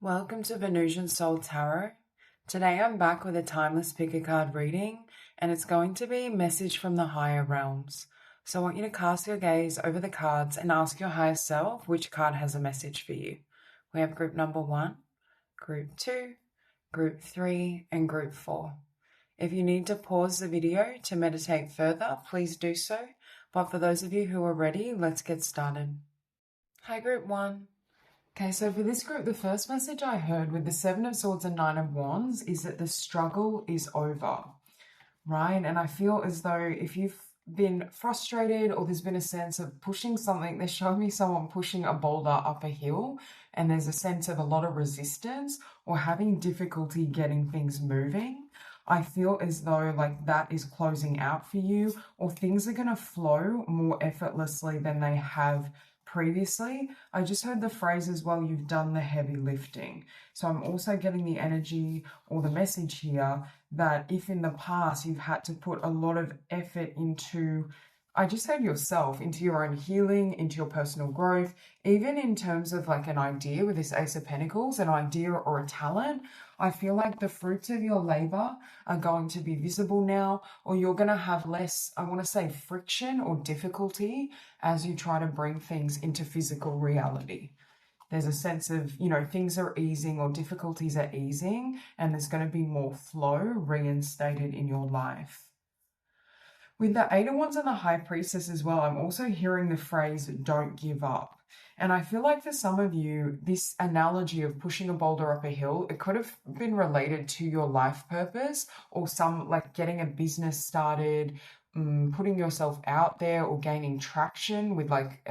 Welcome to Venusian Soul Tarot. Today I'm back with a timeless pick a card reading, and it's going to be a message from the higher realms. So I want you to cast your gaze over the cards and ask your higher self which card has a message for you. We have group number 1, group 2, group 3, and group 4. If you need to pause the video to meditate further, please do so. But for those of you who are ready, let's get started. Hi, group 1. Okay, so for this group, the first message I heard with the 7 of Swords and 9 of Wands is that the struggle is over, right? And I feel as though if you've been frustrated or there's been a sense of pushing something, they're showing me someone pushing a boulder up a hill and there's a sense of a lot of resistance or having difficulty getting things moving. I feel as though like that is closing out for you, or things are going to flow more effortlessly than they have previously. I just heard the phrase as well, you've done the heavy lifting. So I'm also getting the energy or the message here that if in the past you've had to put a lot of effort into, I just said yourself, into your own healing, into your personal growth, even in terms of like an idea with this Ace of Pentacles, an idea or a talent, I feel like the fruits of your labor are going to be visible now, or you're going to have less, I want to say, friction or difficulty as you try to bring things into physical reality. There's a sense of, things are easing or difficulties are easing, and there's going to be more flow reinstated in your life. With the 8 of Wands and the High Priestess as well, I'm also hearing the phrase, don't give up. And I feel like for some of you, this analogy of pushing a boulder up a hill, it could have been related to your life purpose or some like getting a business started, putting yourself out there or gaining traction with like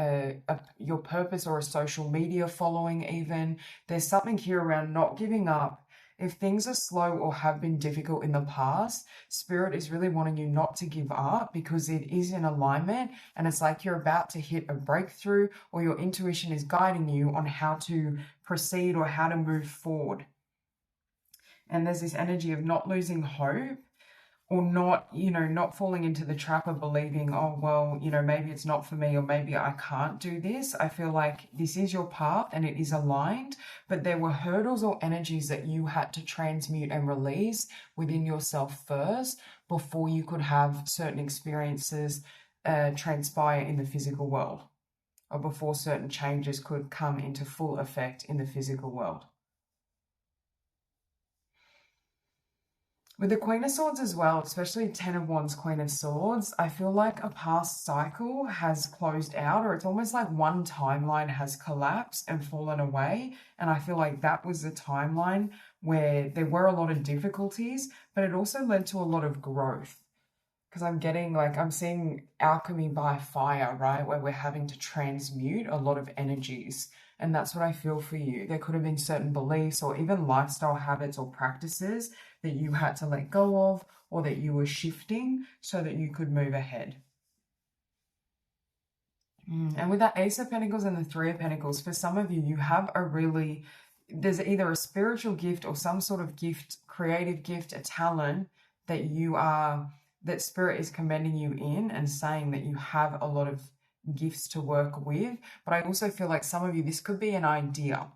your purpose or a social media following even. There's something here around not giving up. If things are slow or have been difficult in the past, Spirit is really wanting you not to give up because it is in alignment and it's like you're about to hit a breakthrough, or your intuition is guiding you on how to proceed or how to move forward. And there's this energy of not losing hope, or not falling into the trap of believing, oh, well, maybe it's not for me, or maybe I can't do this. I feel like this is your path and it is aligned, but there were hurdles or energies that you had to transmute and release within yourself first before you could have certain experiences transpire in the physical world, or before certain changes could come into full effect in the physical world. With the Queen of Swords as well, especially 10 of Wands, Queen of Swords, I feel like a past cycle has closed out, or it's almost like one timeline has collapsed and fallen away. And I feel like that was the timeline where there were a lot of difficulties, but it also led to a lot of growth. Because I'm seeing alchemy by fire, right? Where we're having to transmute a lot of energies. And that's what I feel for you. There could have been certain beliefs or even lifestyle habits or practices that you had to let go of, or that you were shifting so that you could move ahead. And with that Ace of Pentacles and the 3 of Pentacles, for some of you, you have there's either a spiritual gift or some sort of gift, creative gift, a talent that Spirit is commending you in and saying that you have a lot of gifts to work with. But I also feel like some of you, this could be an idea,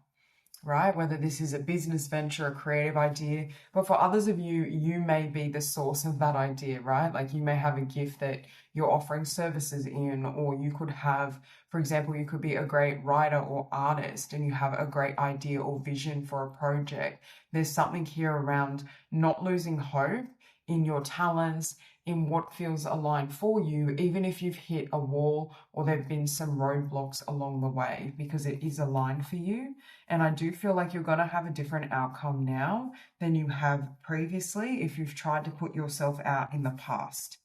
right? Whether this is a business venture, a creative idea, but for others of you, you may be the source of that idea, right? Like you may have a gift that you're offering services in, or you could have, for example, you could be a great writer or artist and you have a great idea or vision for a project. There's something here around not losing hope in your talents, in what feels aligned for you, even if you've hit a wall or there've been some roadblocks along the way, because it is aligned for you. And I do feel like you're going to have a different outcome now than you have previously if you've tried to put yourself out in the past.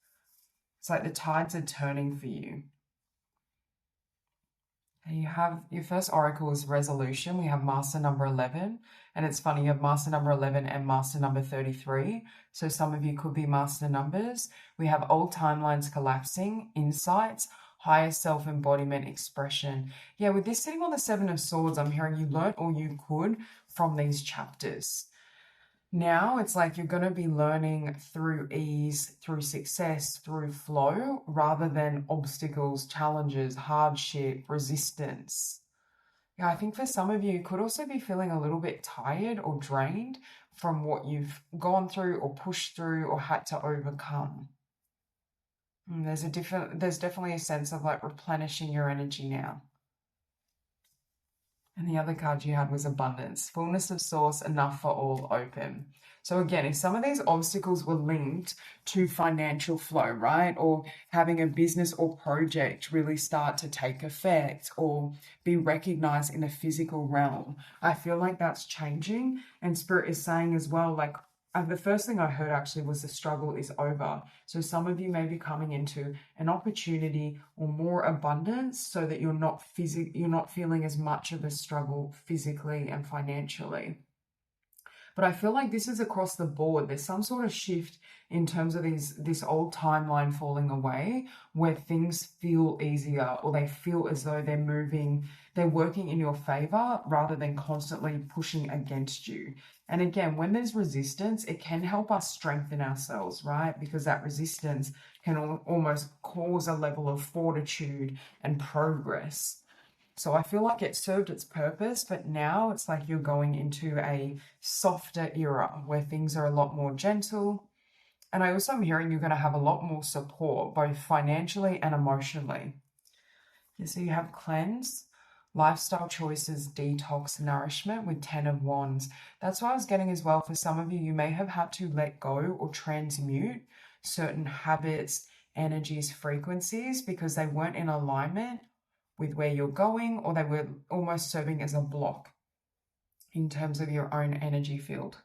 It's like the tides are turning for you. And you have your first oracle is resolution. We have master number 11. And it's funny, you have master number 11 and master number 33. So some of you could be master numbers. We have old timelines collapsing, insights, higher self-embodiment, expression. Yeah, with this sitting on the 7 of Swords, I'm hearing you learnt all you could from these chapters. Now it's like you're going to be learning through ease, through success, through flow, rather than obstacles, challenges, hardship, resistance. Yeah, I think for some of you, you could also be feeling a little bit tired or drained from what you've gone through or pushed through or had to overcome. There's definitely a sense of like replenishing your energy now. And the other card you had was abundance, fullness of source, enough for all, open. So again, if some of these obstacles were linked to financial flow, right? Or having a business or project really start to take effect or be recognized in the physical realm, I feel like that's changing. And Spirit is saying as well, like, the first thing I heard actually was the struggle is over. So some of you may be coming into an opportunity or more abundance so that you're not feeling as much of a struggle physically and financially. But I feel like this is across the board. There's some sort of shift in terms of this old timeline falling away where things feel easier or they feel as though they're working in your favor rather than constantly pushing against you. And again, when there's resistance, it can help us strengthen ourselves, right? Because that resistance can almost cause a level of fortitude and progress. So I feel like it served its purpose, but now it's like you're going into a softer era where things are a lot more gentle. And I also am hearing you're going to have a lot more support, both financially and emotionally. So you have cleanse, lifestyle choices, detox, nourishment with 10 of Wands. That's what I was getting as well. For some of you, you may have had to let go or transmute certain habits, energies, frequencies because they weren't in alignment with where you're going, or they were almost serving as a block in terms of your own energy field.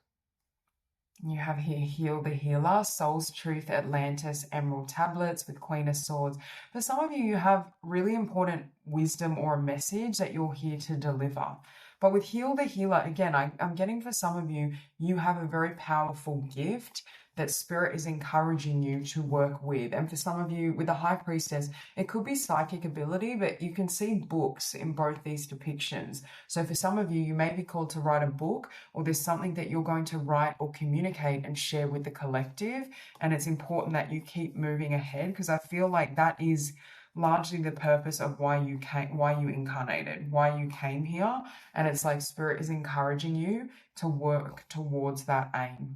You have here Heal the Healer, Soul's Truth, Atlantis, Emerald Tablets with Queen of Swords. For some of you, you have really important wisdom or a message that you're here to deliver. But with Heal the Healer, again, I'm getting for some of you, you have a very powerful gift that Spirit is encouraging you to work with. And for some of you, with the High Priestess, it could be psychic ability, but you can see books in both these depictions. So for some of you, you may be called to write a book, or there's something that you're going to write or communicate and share with the collective. And it's important that you keep moving ahead, because I feel like that is largely the purpose of why you incarnated, why you came here. And it's like Spirit is encouraging you to work towards that aim.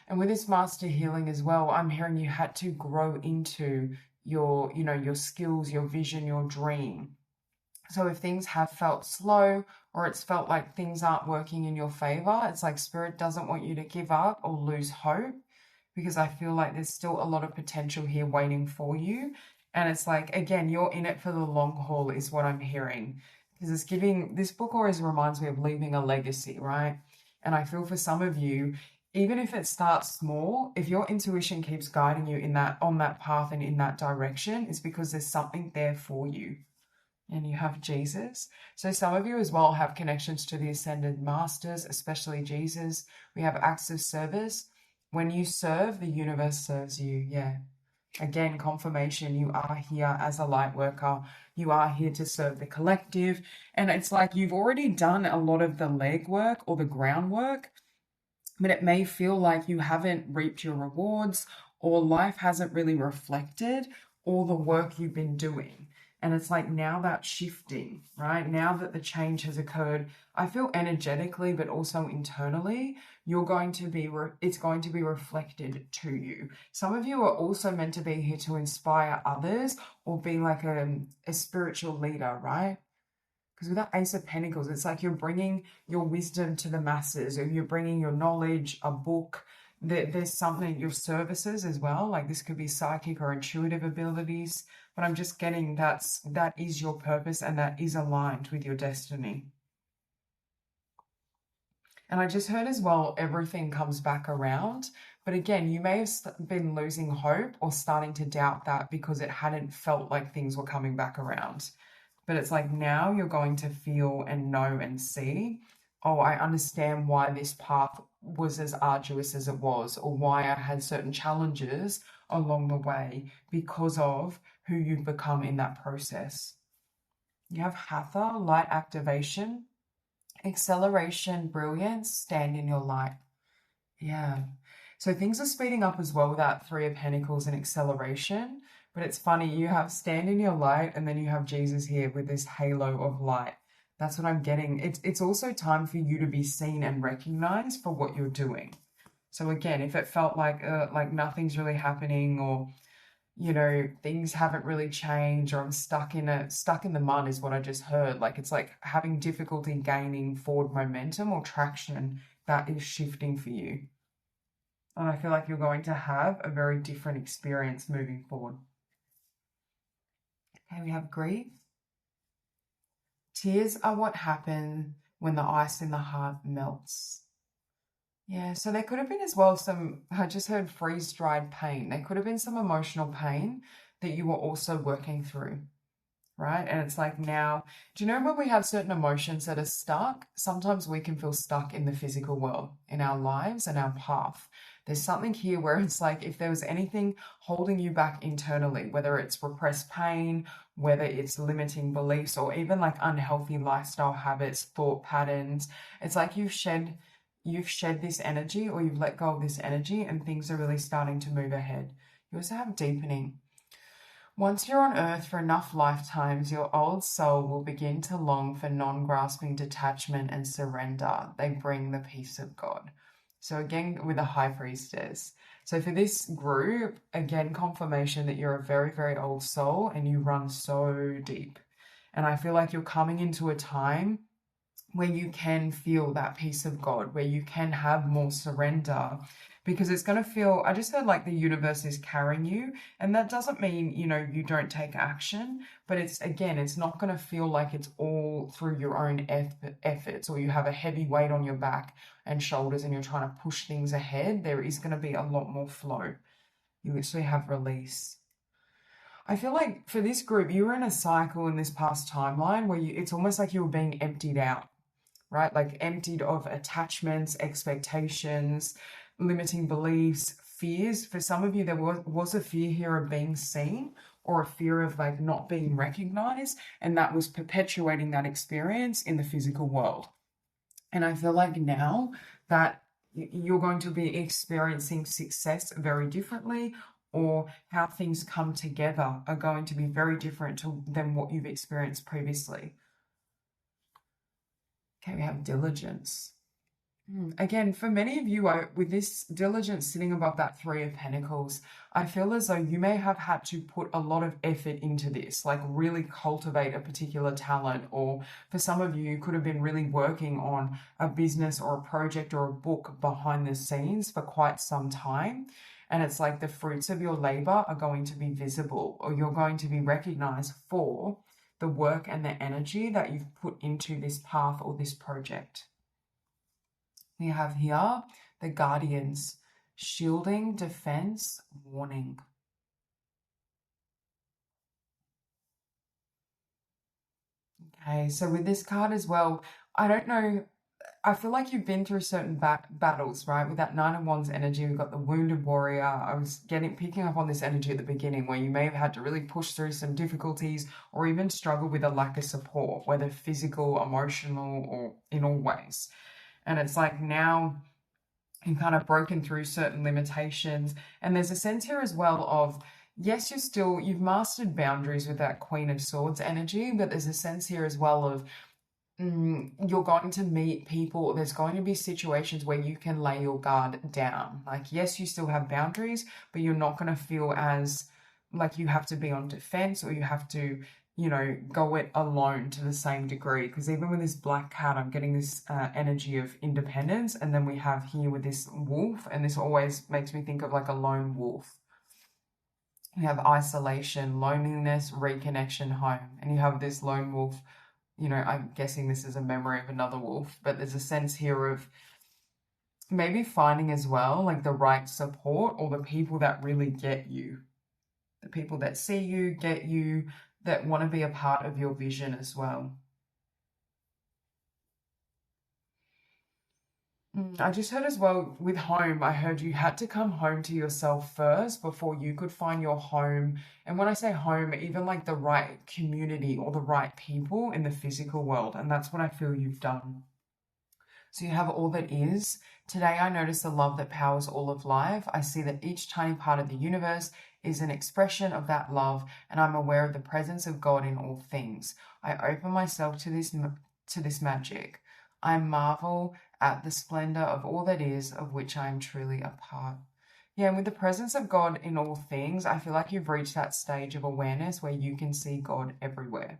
And with this master healing as well, I'm hearing you had to grow into your, your skills, your vision, your dream. So if things have felt slow or it's felt like things aren't working in your favor, it's like Spirit doesn't want you to give up or lose hope, because I feel like there's still a lot of potential here waiting for you. And it's like, again, you're in it for the long haul is what I'm hearing. Because this book always reminds me of leaving a legacy, right? And I feel for some of you, even if it starts small, if your intuition keeps guiding you on that path and in that direction, it's because there's something there for you. And you have Jesus. So some of you as well have connections to the Ascended Masters, especially Jesus. We have acts of service. When you serve, the universe serves you. Yeah. Again, confirmation, you are here as a light worker. You are here to serve the collective. And it's like you've already done a lot of the legwork or the groundwork, but it may feel like you haven't reaped your rewards, or life hasn't really reflected all the work you've been doing. And it's like now that's shifting, right? Now that the change has occurred, I feel energetically, but also internally, it's going to be reflected to you. Some of you are also meant to be here to inspire others or be like a spiritual leader, right? Because with that Ace of Pentacles, it's like you're bringing your wisdom to the masses, or you're bringing your knowledge, a book. There's something, your services as well. Like this could be psychic or intuitive abilities. But I'm just getting that is your purpose and that is aligned with your destiny. And I just heard as well, everything comes back around. But again, you may have been losing hope or starting to doubt that because it hadn't felt like things were coming back around. But it's like now you're going to feel and know and see, oh, I understand why this path was as arduous as it was, or why I had certain challenges along the way because of who you've become in that process. You have Hatha, light activation, acceleration, brilliance, stand in your light. Yeah. So things are speeding up as well with that Three of Pentacles and acceleration. But it's funny, you have stand in your light and then you have Jesus here with this halo of light. That's what I'm getting. It's also time for you to be seen and recognized for what you're doing. So again, if it felt like nothing's really happening, or you know, things haven't really changed, or I'm stuck in the mud is what I just heard. Like it's like having difficulty gaining forward momentum or traction, that is shifting for you. And I feel like you're going to have a very different experience moving forward. Okay, we have grief. Tears are what happen when the ice in the heart melts. Yeah, so there could have been as well I just heard freeze-dried pain. There could have been some emotional pain that you were also working through, right? And it's like now, do you know when we have certain emotions that are stuck? Sometimes we can feel stuck in the physical world, in our lives and our path. There's something here where it's like if there was anything holding you back internally, whether it's repressed pain, whether it's limiting beliefs, or even like unhealthy lifestyle habits, thought patterns, it's like you've shed this energy, or you've let go of this energy, and things are really starting to move ahead. You also have deepening. Once you're on earth for enough lifetimes, your old soul will begin to long for non-grasping detachment and surrender. They bring the peace of God. So again, with a high priestess. So for this group, again, confirmation that you're a very, very old soul and you run so deep. And I feel like you're coming into a time where you can feel that peace of God, where you can have more surrender, because it's going to feel, I just heard like the universe is carrying you. And that doesn't mean, you know, you don't take action, but it's, again, it's not going to feel like it's all through your own efforts, or you have a heavy weight on your back and shoulders and you're trying to push things ahead. There is going to be a lot more flow. You literally have release. I feel like for this group, you were in a cycle in this past timeline where it's almost like you were being emptied out, right? Like emptied of attachments, expectations, limiting beliefs, fears. For some of you, there was a fear here of being seen, or a fear of like not being recognized, and that was perpetuating that experience in the physical world. And I feel like now that you're going to be experiencing success very differently, or how things come together are going to be very different than what you've experienced previously. Okay, we have diligence. Again, for many of you, with this diligence sitting above that Three of Pentacles, I feel as though you may have had to put a lot of effort into this, like really cultivate a particular talent. Or for some of you, you could have been really working on a business or a project or a book behind the scenes for quite some time. And it's like the fruits of your labor are going to be visible, or you're going to be recognized for the work and the energy that you've put into this path or this project. We have here the Guardians, shielding, defense, warning. Okay, so with this card as well, I don't know, I feel like you've been through certain battles, right? With that Nine of Wands energy, we've got the wounded warrior. I was picking up on this energy at the beginning, where you may have had to really push through some difficulties, or even struggle with a lack of support, whether physical, emotional, or in all ways. And it's like now you've kind of broken through certain limitations. And there's a sense here as well of, yes, you've mastered boundaries with that Queen of Swords energy, but there's a sense here as well of, you're going to meet people. There's going to be situations where you can lay your guard down. Like, yes, you still have boundaries, but you're not going to feel as like you have to be on defense, or you have to, you know, go it alone to the same degree. Because even with this black cat, I'm getting this energy of independence. And then we have here with this wolf, and this always makes me think of like a lone wolf. You have isolation, loneliness, reconnection, home. And you have this lone wolf. You know, I'm guessing this is a memory of another wolf, but there's a sense here of maybe finding as well, like the right support, or the people that really get you, the people that see you, get you, that want to be a part of your vision as well. I just heard as well with home, I heard you had to come home to yourself first before you could find your home. And when I say home, even like the right community or the right people in the physical world. And that's what I feel you've done. So you have all that is. Today I notice the love that powers all of life. I see that each tiny part of the universe is an expression of that love, and I'm aware of the presence of God in all things. I open myself to this magic. I marvel at the splendor of all that is, of which I am truly a part. Yeah, and with the presence of God in all things, I feel like you've reached that stage of awareness where you can see God everywhere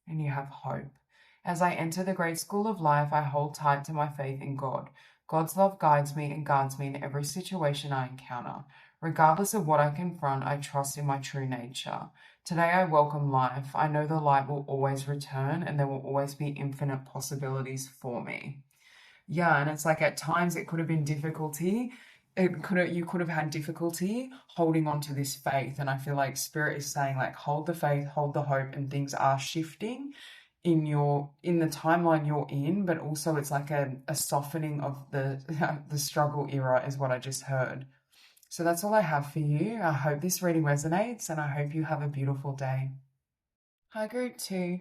and you have hope. As I enter the great school of life, I hold tight to my faith in God. God's love guides me and guards me in every situation I encounter. Regardless of what I confront, I trust in my true nature. Today I welcome life. I know the light will always return and there will always be infinite possibilities for me. Yeah, and it's like at times it could have been difficulty. You could have had difficulty holding on to this faith. And I feel like Spirit is saying, like, hold the faith, hold the hope, and things are shifting in the timeline you're in, but also it's like a softening of the the struggle era is what I just heard. So that's all I have for you. I hope this reading resonates and I hope you have a beautiful day. Hi, group 2.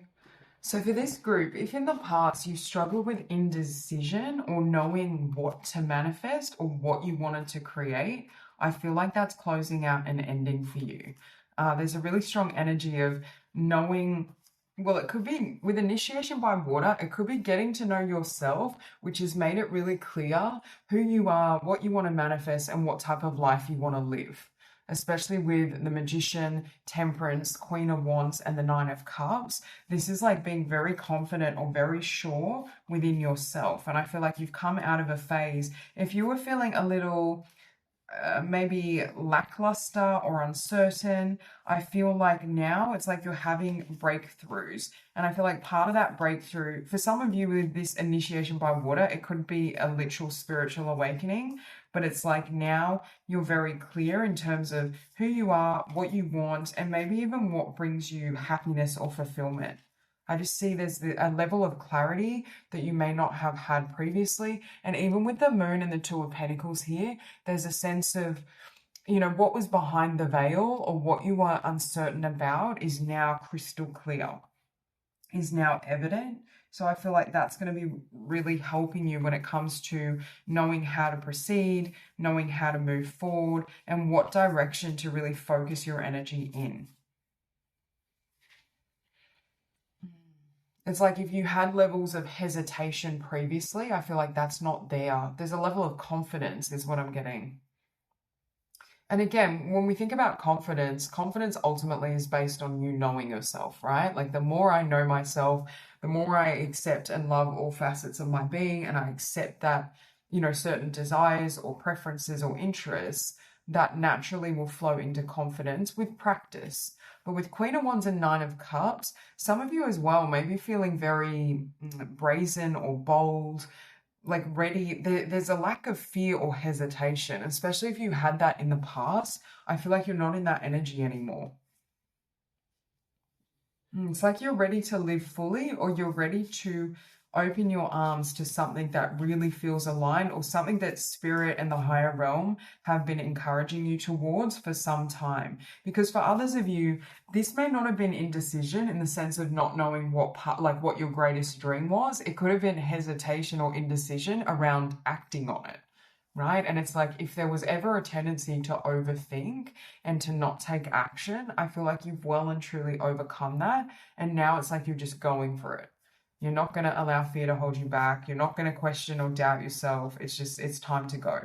So for this group, if in the past you struggled with indecision or knowing what to manifest or what you wanted to create, I feel like that's closing out and ending for you. There's a really strong energy of knowing, well, it could be with initiation by water, it could be getting to know yourself, which has made it really clear who you are, what you want to manifest, and what type of life you want to live. Especially with the Magician, Temperance, Queen of Wands, and the Nine of Cups. This is like being very confident or very sure within yourself. And I feel like you've come out of a phase. If you were feeling a little maybe lackluster or uncertain, I feel like now it's like you're having breakthroughs. And I feel like part of that breakthrough, for some of you with this initiation by water, it could be a literal spiritual awakening. But it's like now you're very clear in terms of who you are, what you want, and maybe even what brings you happiness or fulfillment. I just see there's a level of clarity that you may not have had previously. And even with the Moon and the Two of Pentacles here, there's a sense of, you know, what was behind the veil or what you were uncertain about is now crystal clear, is now evident. So I feel like that's going to be really helping you when it comes to knowing how to proceed, knowing how to move forward, and what direction to really focus your energy in. It's like if you had levels of hesitation previously, I feel like that's not there. There's a level of confidence is what I'm getting. And again, when we think about confidence, confidence ultimately is based on you knowing yourself, right? Like the more I know myself, the more I accept and love all facets of my being, and I accept that, you know, certain desires or preferences or interests, that naturally will flow into confidence with practice. But with Queen of Wands and Nine of Cups, some of you as well may be feeling very brazen or bold, like ready. There's a lack of fear or hesitation, especially if you had that in the past. I feel like you're not in that energy anymore. It's like you're ready to live fully, or you're ready to open your arms to something that really feels aligned, or something that Spirit and the higher realm have been encouraging you towards for some time. Because for others of you, this may not have been indecision in the sense of not knowing what part, like what your greatest dream was. It could have been hesitation or indecision around acting on it. Right? And it's like if there was ever a tendency to overthink and to not take action, I feel like you've well and truly overcome that. And now it's like you're just going for it. You're not going to allow fear to hold you back. You're not going to question or doubt yourself. It's just, it's time to go.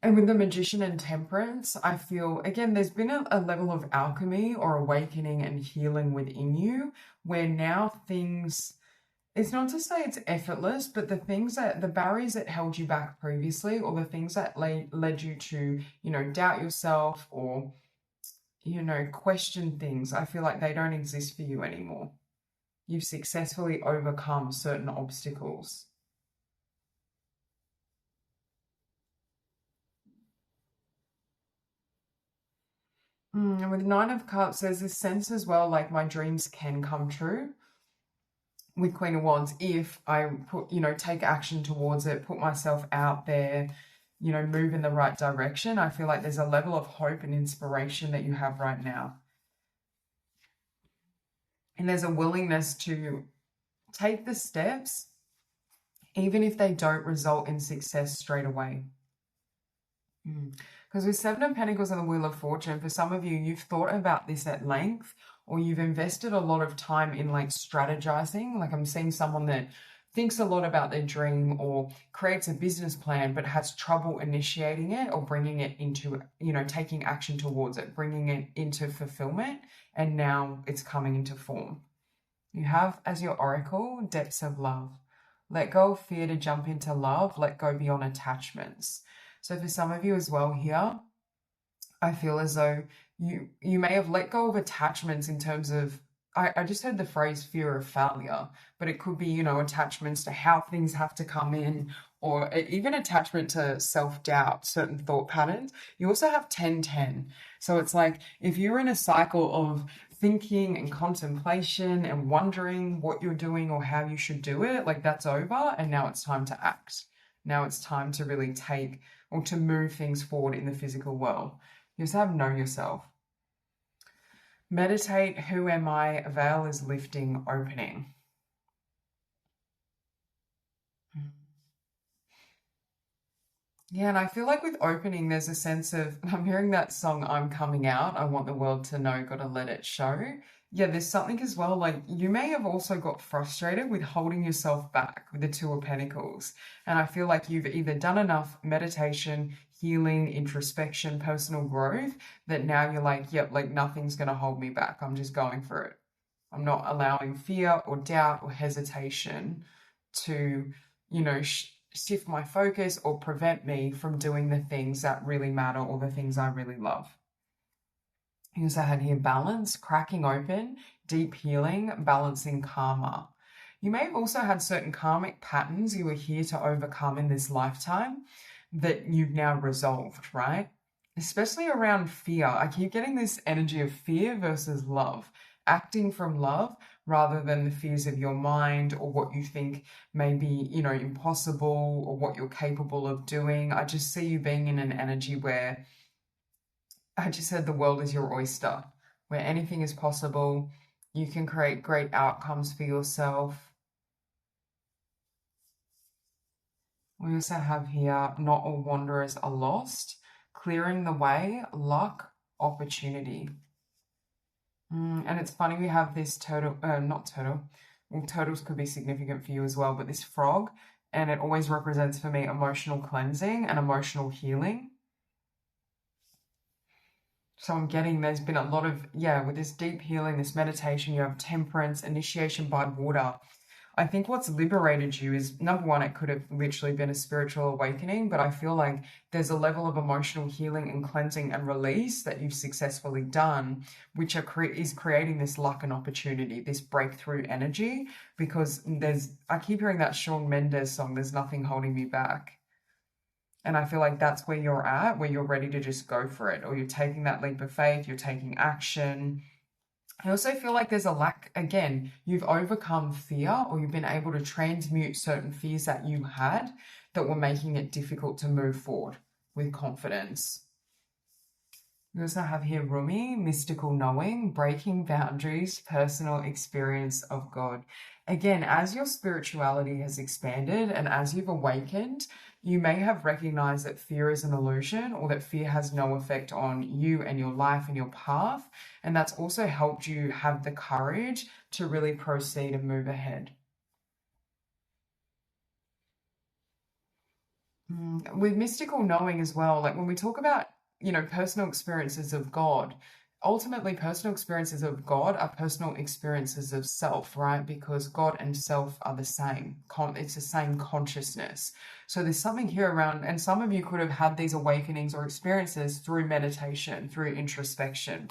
And with the Magician and Temperance, I feel, again, there's been a level of alchemy or awakening and healing within you where now things, it's not to say it's effortless, but the barriers that held you back previously, or the things that led you to, you know, doubt yourself or, you know, question things, I feel like they don't exist for you anymore. You've successfully overcome certain obstacles. And with Nine of Cups, there's this sense as well, like my dreams can come true. With Queen of Wands, if I put, you know, take action towards it, put myself out there, you know, move in the right direction, I feel like there's a level of hope and inspiration that you have right now. And there's a willingness to take the steps, even if they don't result in success straight away. Because with Seven of Pentacles and the Wheel of Fortune, for some of you, you've thought about this at length, or you've invested a lot of time in like strategizing. Like I'm seeing someone that thinks a lot about their dream or creates a business plan, but has trouble initiating it or bringing it into, taking action towards it, bringing it into fulfillment. And now it's coming into form. You have as your oracle, depths of love. Let go of fear to jump into love. Let go beyond attachments. So for some of you as well here, I feel as though you may have let go of attachments in terms of, I just heard the phrase fear of failure, but it could be, attachments to how things have to come in, or even attachment to self-doubt, certain thought patterns. You also have 10-10. So it's like if you're in a cycle of thinking and contemplation and wondering what you're doing or how you should do it, like that's over, and now it's time to act. Now it's time to really take or to move things forward in the physical world. You also have know yourself. Meditate, who am I? Veil is lifting, opening. Yeah, and I feel like with opening, there's a sense of, I'm hearing that song, I'm Coming Out, I want the world to know, gotta let it show. Yeah, there's something as well, like you may have also got frustrated with holding yourself back with the Two of Pentacles. And I feel like you've either done enough meditation, healing, introspection, personal growth, that now you're like, yep, like nothing's gonna hold me back. I'm just going for it. I'm not allowing fear or doubt or hesitation to, shift my focus or prevent me from doing the things that really matter or the things I really love. You also had here balance, cracking open, deep healing, balancing karma. You may have also had certain karmic patterns you were here to overcome in this lifetime that you've now resolved, right? Especially around fear. I keep getting this energy of fear versus love, acting from love rather than the fears of your mind or what you think may be, impossible or what you're capable of doing. I just see you being in an energy where I just said the world is your oyster, where anything is possible. You can create great outcomes for yourself. We also have here, not all wanderers are lost, clearing the way, luck, opportunity. And it's funny we have this turtle, not turtle, well, turtles could be significant for you as well, but this frog, and it always represents for me emotional cleansing and emotional healing. So I'm getting there's been a lot of, with this deep healing, this meditation, you have temperance, initiation by water. I think what's liberated you is, number one, it could have literally been a spiritual awakening, but I feel like there's a level of emotional healing and cleansing and release that you've successfully done, which is creating this luck and opportunity, this breakthrough energy, because I keep hearing that Shawn Mendes song, There's Nothing Holding Me Back. And I feel like that's where you're at, where you're ready to just go for it, or you're taking that leap of faith, you're taking action. I also feel like there's a lack, again, you've overcome fear or you've been able to transmute certain fears that you had that were making it difficult to move forward with confidence. We also have here Rumi, mystical knowing, breaking boundaries, personal experience of God. Again, as your spirituality has expanded and as you've awakened, you may have recognized that fear is an illusion or that fear has no effect on you and your life and your path. And that's also helped you have the courage to really proceed and move ahead. With mystical knowing as well, like when we talk about, personal experiences of God, ultimately personal experiences of God are personal experiences of self, right? Because God and self are the same. It's the same consciousness. So there's something here around, and some of you could have had these awakenings or experiences through meditation, through introspection.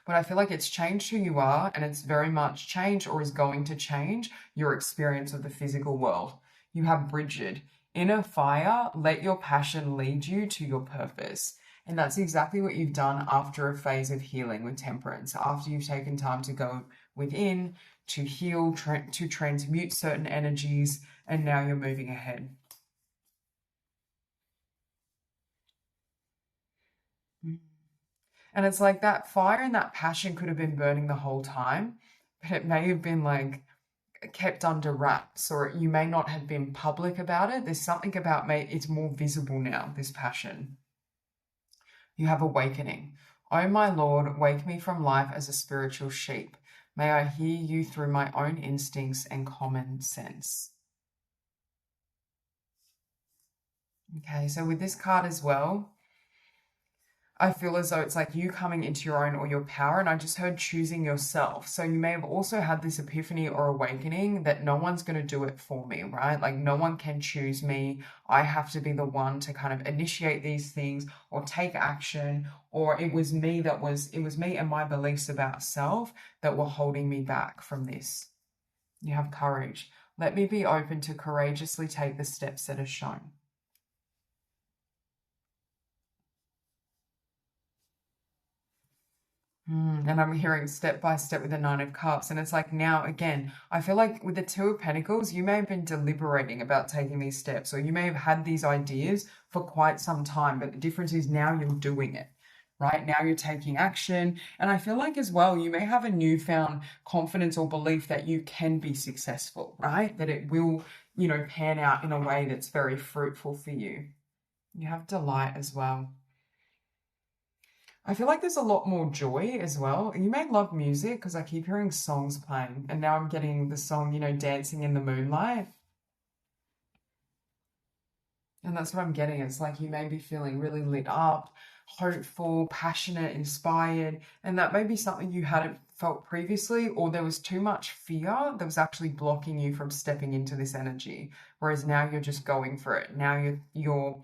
But I feel like it's changed who you are, and it's very much changed or is going to change your experience of the physical world. You have Bridget. Inner fire, let your passion lead you to your purpose. And that's exactly what you've done after a phase of healing with temperance, after you've taken time to go within, to heal, to transmute certain energies, and now you're moving ahead. And it's like that fire and that passion could have been burning the whole time, but it may have been like kept under wraps, or you may not have been public about it. There's something about me, it's more visible now, this passion. You have awakening. O my Lord, wake me from life as a spiritual sheep. May I hear you through my own instincts and common sense. Okay, so with this card as well, I feel as though it's like you coming into your own or your power, and I just heard choosing yourself. So you may have also had this epiphany or awakening that no one's going to do it for me, right? Like no one can choose me. I have to be the one to kind of initiate these things or take action, or it was me and my beliefs about self that were holding me back from this. You have courage. Let me be open to courageously take the steps that are shown. And I'm hearing step by step with the Nine of Cups. And it's like now, again, I feel like with the Two of Pentacles, you may have been deliberating about taking these steps, or you may have had these ideas for quite some time. But the difference is now you're doing it, right? Now you're taking action. And I feel like as well, you may have a newfound confidence or belief that you can be successful, right? That it will, pan out in a way that's very fruitful for you. You have delight as well. I feel like there's a lot more joy as well. You may love music because I keep hearing songs playing, and now I'm getting the song, Dancing in the Moonlight. And that's what I'm getting. It's like you may be feeling really lit up, hopeful, passionate, inspired, and that may be something you hadn't felt previously, or there was too much fear that was actually blocking you from stepping into this energy. Whereas now you're just going for it. Now you're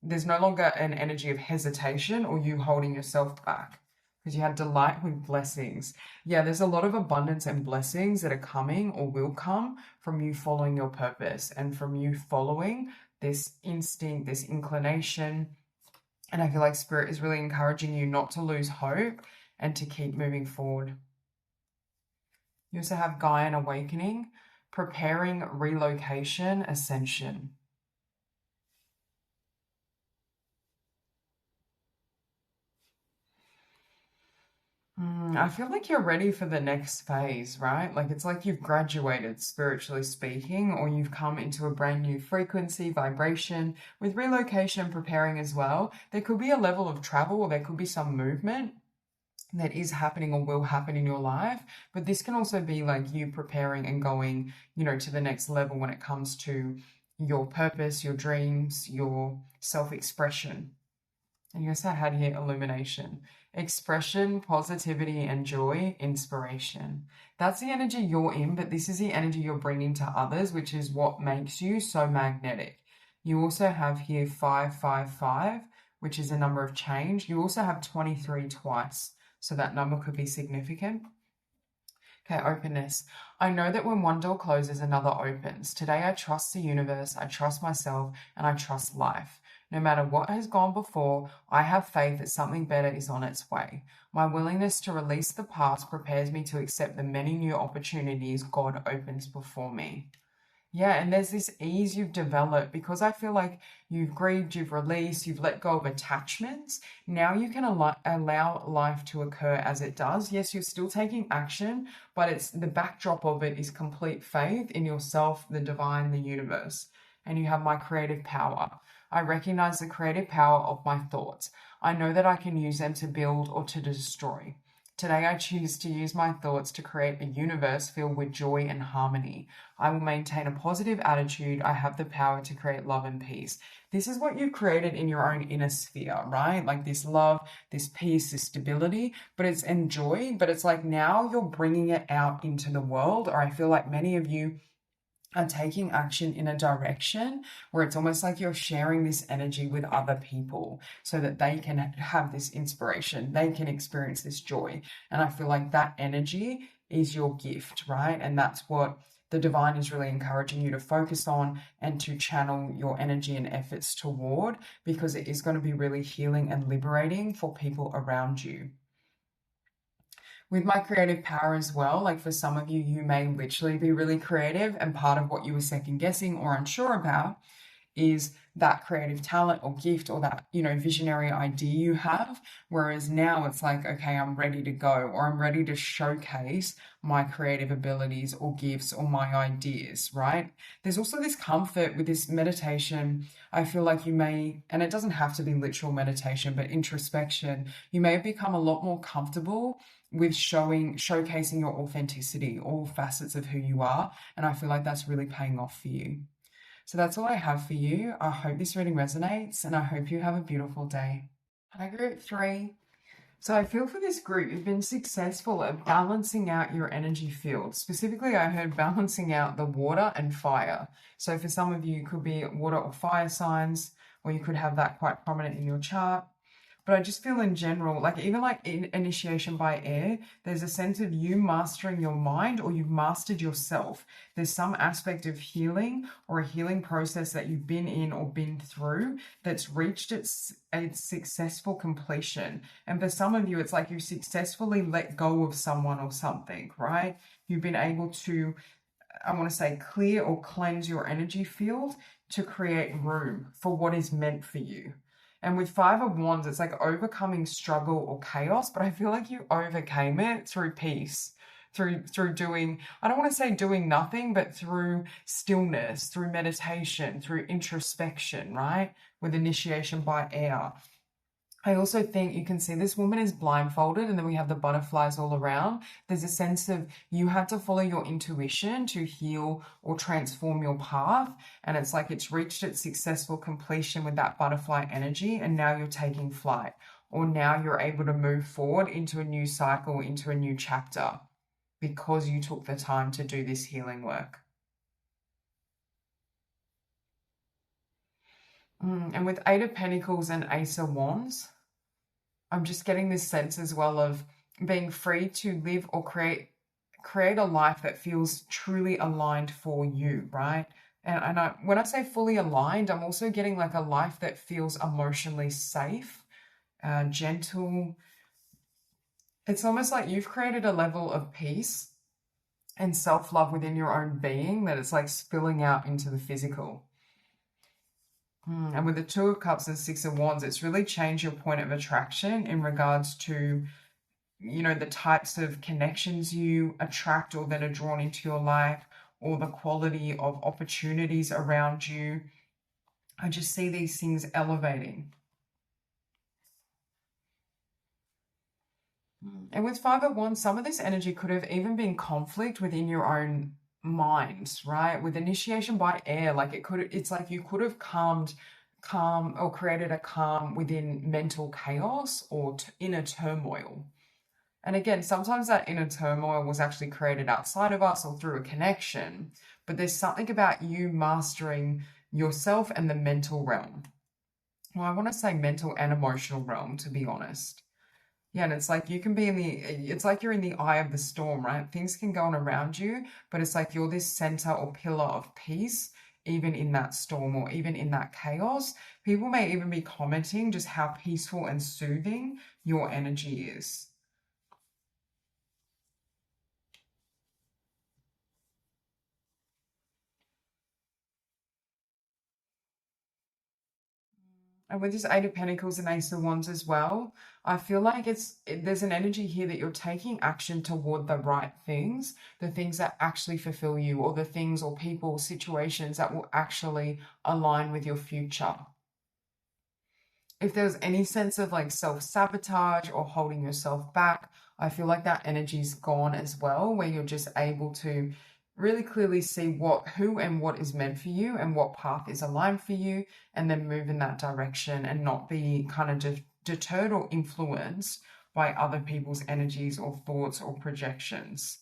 there's no longer an energy of hesitation or you holding yourself back, because you had delight with blessings. Yeah, there's a lot of abundance and blessings that are coming or will come from you following your purpose and from you following this instinct, this inclination. And I feel like Spirit is really encouraging you not to lose hope and to keep moving forward. You also have Gaian awakening, preparing relocation, ascension. I feel like you're ready for the next phase, right? Like it's like you've graduated, spiritually speaking, or you've come into a brand new frequency, vibration. With relocation and preparing as well, there could be a level of travel, or there could be some movement that is happening or will happen in your life. But this can also be like you preparing and going, to the next level when it comes to your purpose, your dreams, your self-expression. And you also had here illumination, expression, positivity, and joy, inspiration. That's the energy you're in, but this is the energy you're bringing to others, which is what makes you so magnetic. You also have here 555, which is a number of change. You also have 23 twice, so that number could be significant. Okay, openness. I know that when one door closes, another opens. Today, I trust the universe, I trust myself, and I trust life. No matter what has gone before, I have faith that something better is on its way. My willingness to release the past prepares me to accept the many new opportunities God opens before me. Yeah, and there's this ease you've developed because I feel like you've grieved, you've released, you've let go of attachments. Now you can allow life to occur as it does. Yes, you're still taking action, but it's the backdrop of it is complete faith in yourself, the divine, the universe. And you have my creative power. I recognize the creative power of my thoughts. I know that I can use them to build or to destroy. Today, I choose to use my thoughts to create a universe filled with joy and harmony. I will maintain a positive attitude. I have the power to create love and peace. This is what you've created in your own inner sphere, right? Like this love, this peace, this stability, but it's in joy. But it's like now you're bringing it out into the world, or I feel like many of you are taking action in a direction where it's almost like you're sharing this energy with other people so that they can have this inspiration, they can experience this joy. And I feel like that energy is your gift, right? And that's what the divine is really encouraging you to focus on and to channel your energy and efforts toward, because it is going to be really healing and liberating for people around you. With my creative power as well, like for some of you, you may literally be really creative, and part of what you were second guessing or unsure about is that creative talent or gift or that, you know, visionary idea you have. Whereas now it's like, okay, I'm ready to go, or I'm ready to showcase my creative abilities or gifts or my ideas, right? There's also this comfort with this meditation. I feel like you may, and it doesn't have to be literal meditation, but introspection, you may have become a lot more comfortable with showcasing your authenticity, all facets of who you are. And I feel like that's really paying off for you. So that's all I have for you. I hope this reading resonates, and I hope you have a beautiful day. Hi, group 3. So I feel for this group, you've been successful at balancing out your energy field. Specifically, I heard balancing out the water and fire. So for some of you, it could be water or fire signs, or you could have that quite prominent in your chart. But I just feel in general, like even like in initiation by air, there's a sense of you mastering your mind, or you've mastered yourself. There's some aspect of healing or a healing process that you've been in or been through that's reached its successful completion. And for some of you, it's like you successfully let go of someone or something, right? You've been able to, I want to say, clear or cleanse your energy field to create room for what is meant for you. And with 5 of Wands, it's like overcoming struggle or chaos, but I feel like you overcame it through peace, through doing, I don't want to say doing nothing, but through stillness, through meditation, through introspection, right? With initiation by air. I also think you can see this woman is blindfolded, and then we have the butterflies all around. There's a sense of you have to follow your intuition to heal or transform your path. And it's like it's reached its successful completion with that butterfly energy, and now you're taking flight, or now you're able to move forward into a new cycle, into a new chapter, because you took the time to do this healing work. And with 8 of Pentacles and Ace of Wands, I'm just getting this sense as well of being free to live or create a life that feels truly aligned for you, right? And when I say fully aligned, I'm also getting like a life that feels emotionally safe, gentle. It's almost like you've created a level of peace and self-love within your own being that it's like spilling out into the physical. And with the 2 of Cups and 6 of Wands, it's really changed your point of attraction in regards to, you know, the types of connections you attract or that are drawn into your life, or the quality of opportunities around you. I just see these things elevating. And with 5 of Wands, some of this energy could have even been conflict within your own mind, right? With initiation by air, like it's like you could have calm or created a calm within mental chaos or inner turmoil. And again, sometimes that inner turmoil was actually created outside of us or through a connection, but there's something about you mastering yourself and the mental realm. Well, I want to say mental and emotional realm, to be honest. Yeah, and it's like you can be it's like you're in the eye of the storm, right? Things can go on around you, but it's like you're this center or pillar of peace, even in that storm or even in that chaos. People may even be commenting just how peaceful and soothing your energy is. And with this 8 of Pentacles and Ace of Wands as well, I feel like there's an energy here that you're taking action toward the right things, the things that actually fulfill you, or the things or people, situations that will actually align with your future. If there's any sense of like self-sabotage or holding yourself back, I feel like that energy's gone as well, where you're just able to really clearly see who and what is meant for you and what path is aligned for you, and then move in that direction and not be kind of deterred or influenced by other people's energies or thoughts or projections.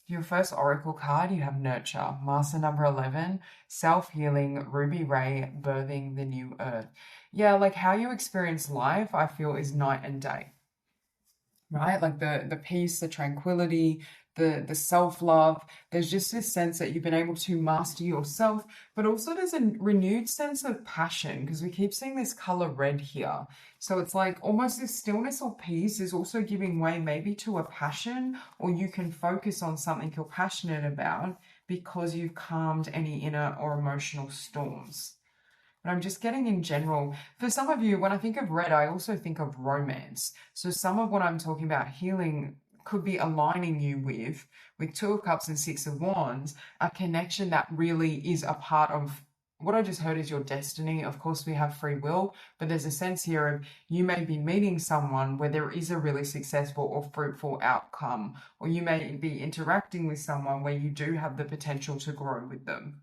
Your first oracle card, you have Nurture, Master number 11, Self-Healing, Ruby Ray, Birthing the New Earth. Yeah, like how you experience life, I feel, is night and day, right? Like the peace, the tranquility, the self-love. There's just this sense that you've been able to master yourself, but also there's a renewed sense of passion, because we keep seeing this color red here. So it's like almost this stillness or peace is also giving way maybe to a passion, or you can focus on something you're passionate about because you've calmed any inner or emotional storms. But I'm just getting in general. For some of you, when I think of red, I also think of romance. So some of what I'm talking about healing could be aligning you with Two of Cups and Six of Wands, a connection that really is a part of what I just heard is your destiny. Of course, we have free will, but there's a sense here of you may be meeting someone where there is a really successful or fruitful outcome, or you may be interacting with someone where you do have the potential to grow with them.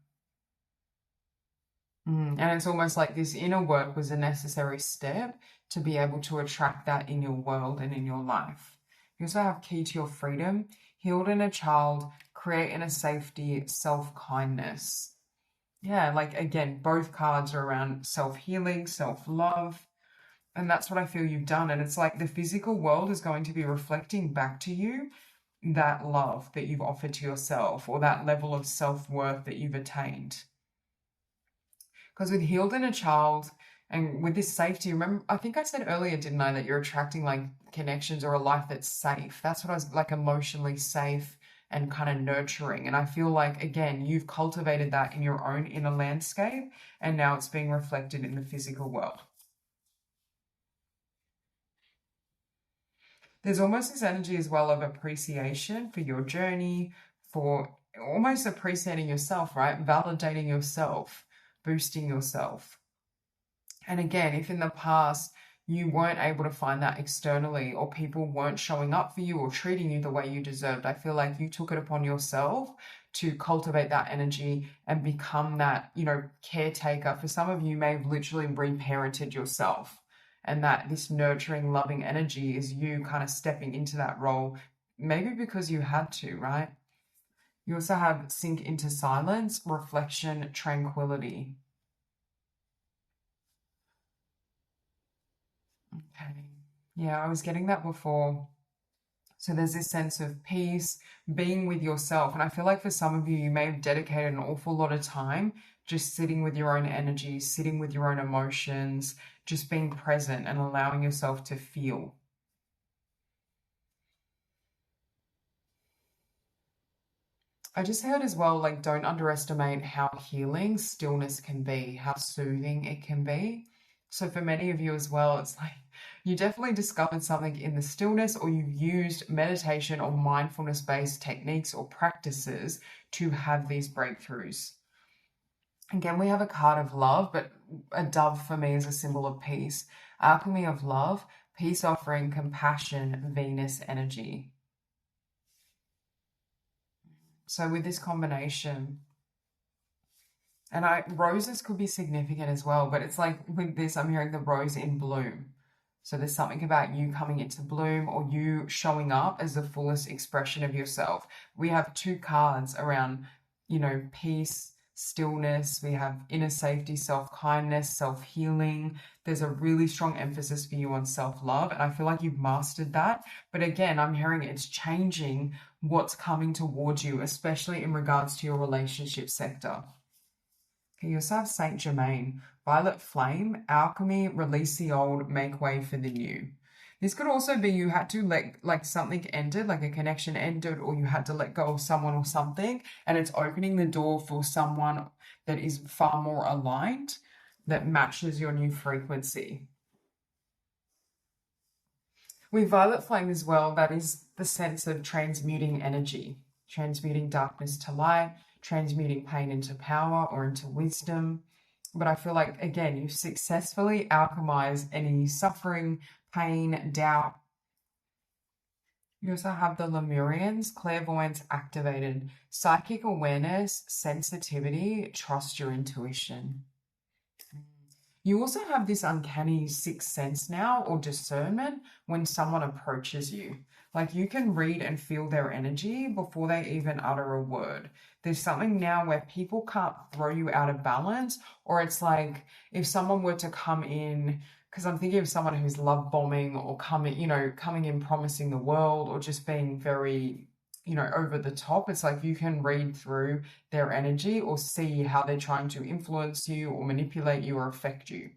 And it's almost like this inner work was a necessary step to be able to attract that in your world and in your life. You also have key to your freedom, healed inner child, create inner safety, self-kindness. Yeah, like again, both cards are around self-healing, self-love. And that's what I feel you've done. And it's like the physical world is going to be reflecting back to you that love that you've offered to yourself, or that level of self-worth that you've attained. Because with healed inner child and with this safety, remember, I think I said earlier, didn't I, that you're attracting like connections or a life that's safe. That's what I was like, emotionally safe and kind of nurturing. And I feel like, again, you've cultivated that in your own inner landscape, and now it's being reflected in the physical world. There's almost this energy as well of appreciation for your journey, for almost appreciating yourself, right? Validating yourself, boosting yourself. And again, if in the past you weren't able to find that externally, or people weren't showing up for you or treating you the way you deserved, I feel like you took it upon yourself to cultivate that energy and become that, caretaker. For some of you, may have literally reparented yourself. And that this nurturing, loving energy is you kind of stepping into that role, maybe because you had to, right? You also have sink into silence, reflection, tranquility. Okay. Yeah, I was getting that before. So there's this sense of peace, being with yourself. And I feel like for some of you, you may have dedicated an awful lot of time just sitting with your own energy, sitting with your own emotions, just being present and allowing yourself to feel. I just heard as well, like, don't underestimate how healing stillness can be, how soothing it can be. So for many of you as well, it's like you definitely discovered something in the stillness, or you've used meditation or mindfulness-based techniques or practices to have these breakthroughs. Again, we have a card of love, but a dove for me is a symbol of peace. Alchemy of love, peace offering, compassion, Venus energy. So with this combination, and roses could be significant as well, but it's like with this, I'm hearing the rose in bloom. So there's something about you coming into bloom, or you showing up as the fullest expression of yourself. We have two cards around, peace, stillness. We have inner safety, self-kindness, self-healing. There's a really strong emphasis for you on self-love, and I feel like you've mastered that. But again, I'm hearing it's changing what's coming towards you, especially in regards to your relationship sector. Okay, you also have Saint Germain, violet flame, alchemy, release the old, make way for the new. This could also be you had to like something ended, like a connection ended, or you had to let go of someone or something, and it's opening the door for someone that is far more aligned, that matches your new frequency. With violet flame as well, that is the sense of transmuting energy, transmuting darkness to light, transmuting pain into power or into wisdom. But I feel like, again, you've successfully alchemized any suffering, pain, doubt. You also have the Lemurians, clairvoyance activated, psychic awareness, sensitivity, trust your intuition. You also have this uncanny sixth sense now, or discernment, when someone approaches you. Like you can read and feel their energy before they even utter a word. There's something now where people can't throw you out of balance, or it's like if someone were to come in, because I'm thinking of someone who's love bombing or coming in promising the world, or just being very, over the top. It's like you can read through their energy or see how they're trying to influence you or manipulate you or affect you.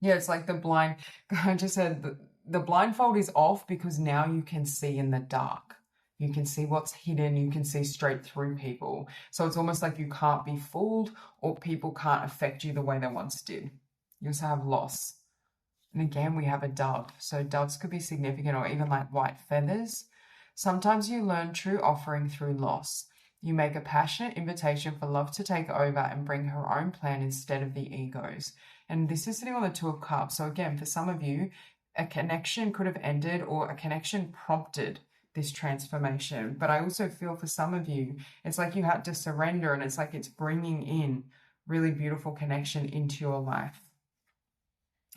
Yeah, it's like I just said the blindfold is off because now you can see in the dark. You can see what's hidden. You can see straight through people. So it's almost like you can't be fooled, or people can't affect you the way they once did. You also have loss. And again, we have a dove. So doves could be significant, or even like white feathers. Sometimes you learn true offering through loss. You make a passionate invitation for love to take over and bring her own plan instead of the ego's. And this is sitting on the Two of Cups. So again, for some of you, a connection could have ended, or a connection prompted this transformation. But I also feel for some of you, it's like you had to surrender, and it's like it's bringing in really beautiful connection into your life.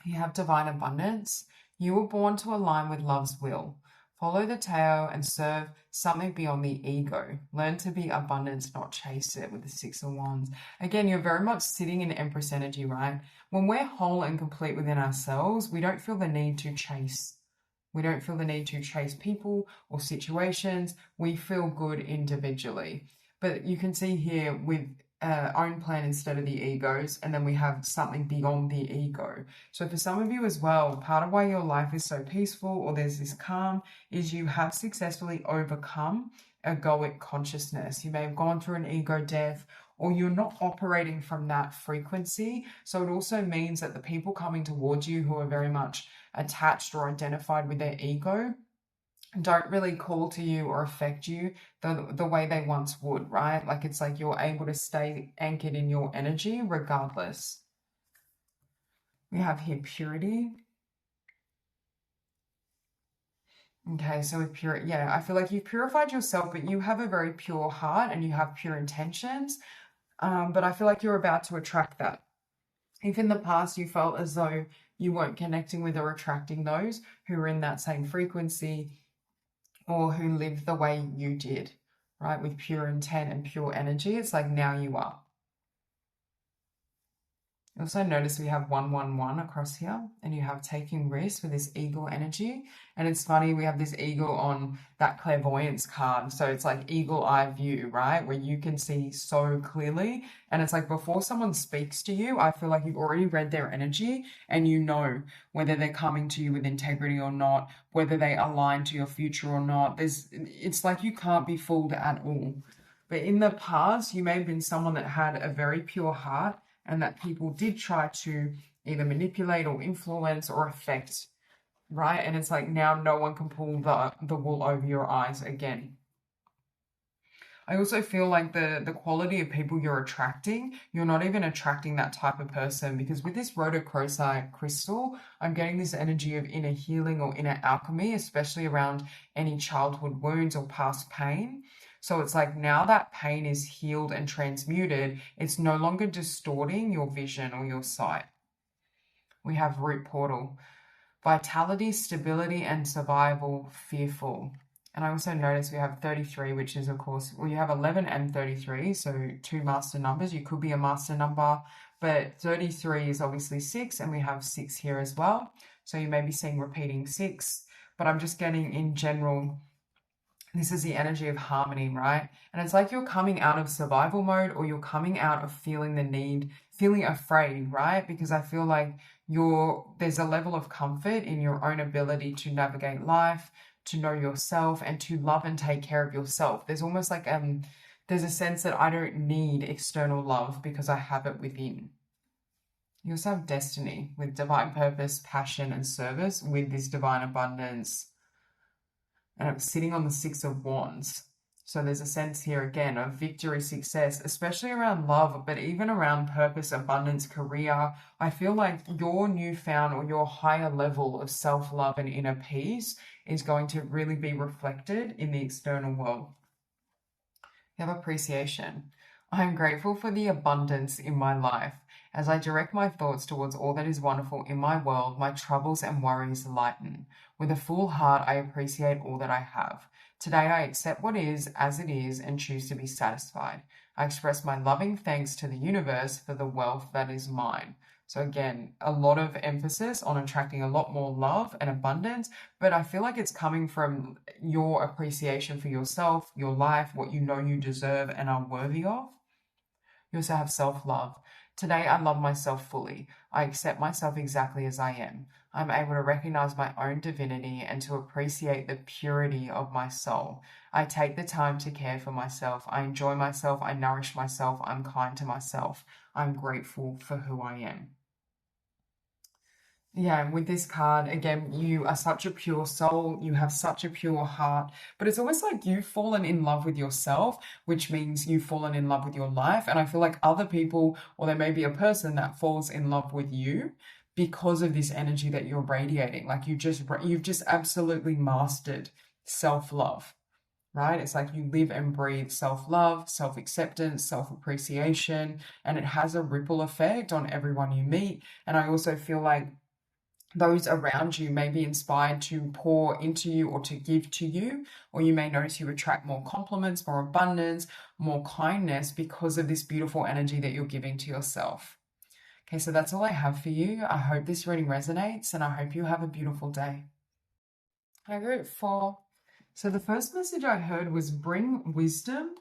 You have divine abundance. You were born to align with love's will. Follow the tail and serve something beyond the ego. Learn to be abundance, not chase it, with the Six of Wands. Again, you're very much sitting in Empress energy, right? When we're whole and complete within ourselves, we don't feel the need to chase. We don't feel the need to chase people or situations. We feel good individually. But you can see here with own plan instead of the egos, and then we have something beyond the ego. So for some of you as well, part of why your life is so peaceful, or there's this calm, is you have successfully overcome egoic consciousness. You may have gone through an ego death, or you're not operating from that frequency. So it also means that the people coming towards you who are very much attached or identified with their ego don't really call to you or affect you the way they once would, right? Like it's like you're able to stay anchored in your energy regardless. We have here purity. Okay, so with pure, yeah, I feel like you've purified yourself, but you have a very pure heart and you have pure intentions. But I feel like you're about to attract that. If in the past you felt as though you weren't connecting with or attracting those who are in that same frequency, or who live the way you did, right? With pure intent and pure energy, it's like now you are. Also notice we have 111 across here, and you have taking risks with this eagle energy. And it's funny, we have this eagle on that clairvoyance card. So it's like eagle eye view, right? Where you can see so clearly. And it's like before someone speaks to you, I feel like you've already read their energy, and you know whether they're coming to you with integrity or not, whether they align to your future or not. It's like you can't be fooled at all. But in the past, you may have been someone that had a very pure heart, and that people did try to either manipulate or influence or affect, right? And it's like now no one can pull the wool over your eyes again. I also feel like the quality of people you're attracting, you're not even attracting that type of person, because with this Rhodochrosite crystal, I'm getting this energy of inner healing or inner alchemy, especially around any childhood wounds or past pain. So it's like now that pain is healed and transmuted, it's no longer distorting your vision or your sight. We have root portal. Vitality, stability, and survival, fearful. And I also notice we have 33, which is, of course, well, you have 11 and 33, so two master numbers. You could be a master number, but 33 is obviously 6, and we have 6 here as well. So you may be seeing repeating 6, but I'm just getting in general, this is the energy of harmony, right? And it's like you're coming out of survival mode, or you're coming out of feeling the need, feeling afraid, right? Because I feel like there's a level of comfort in your own ability to navigate life, to know yourself, and to love and take care of yourself. There's almost like there's a sense that I don't need external love because I have it within. You also have destiny with divine purpose, passion, and service with this divine abundance. And I'm sitting on the 6 of Wands. So there's a sense here again of victory, success, especially around love, but even around purpose, abundance, career. I feel like your newfound or your higher level of self-love and inner peace is going to really be reflected in the external world. You have appreciation. I am grateful for the abundance in my life. As I direct my thoughts towards all that is wonderful in my world, my troubles and worries lighten. With a full heart, I appreciate all that I have. Today, I accept what is as it is and choose to be satisfied. I express my loving thanks to the universe for the wealth that is mine. So again, a lot of emphasis on attracting a lot more love and abundance, but I feel like it's coming from your appreciation for yourself, your life, what you know you deserve and are worthy of. You also have self-love. Today, I love myself fully. I accept myself exactly as I am. I'm able to recognize my own divinity and to appreciate the purity of my soul. I take the time to care for myself. I enjoy myself. I nourish myself. I'm kind to myself. I'm grateful for who I am. Yeah, and with this card, again, you are such a pure soul, you have such a pure heart, but it's almost like you've fallen in love with yourself, which means you've fallen in love with your life. And I feel like other people, or there may be a person that falls in love with you because of this energy that you're radiating. Like you've just absolutely mastered self-love, right? It's like you live and breathe self-love, self-acceptance, self-appreciation, and it has a ripple effect on everyone you meet. And I also feel like those around you may be inspired to pour into you or to give to you, or you may notice you attract more compliments, more abundance, more kindness because of this beautiful energy that you're giving to yourself. Okay, so that's all I have for you. I hope this reading resonates and I hope you have a beautiful day. I go 4. So the first message I heard was bring wisdom